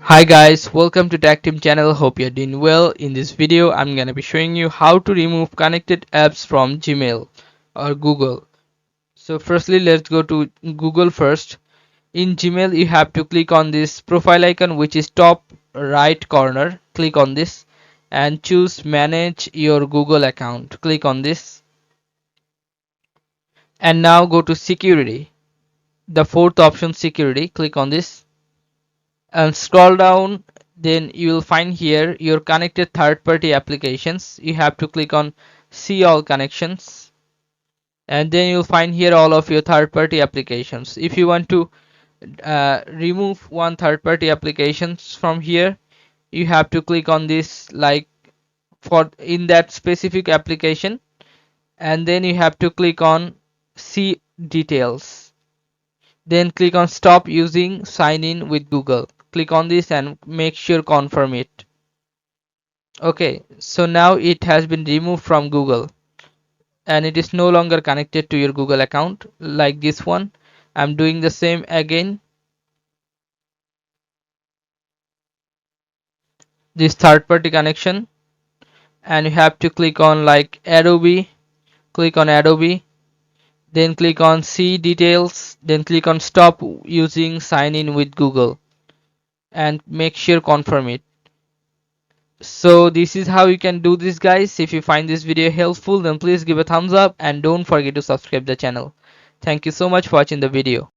Hi guys, welcome to Tactim channel. Hope you're doing well. In this video, I'm gonna be showing you how to remove connected apps from Gmail or Google. So firstly, let's go to Google first. In Gmail, you have to click on this profile icon, which is top right corner. Click on this and choose manage your Google account. Click on this and now go to security. The fourth option, security. Click on this and scroll down. Then you will find here your connected third-party applications. You have to click on see all connections and then you'll find here all of your third-party applications. If you want to remove one third-party applications from here, you have to click on this like for in that specific application, and then you have to click on see details. Then click on stop using sign in with Google. Click on this and make sure confirm it. Okay, so now it has been removed from Google and it is no longer connected to your Google account like this one. I'm doing the same again. This third party connection, and you have to click on like Adobe. Click on Adobe, then click on see details, then click on stop using sign in with Google and make sure confirm it. So this is how you can do this, guys. If you find this video helpful, then please give a thumbs up and don't forget to subscribe the channel. Thank you so much for watching the video.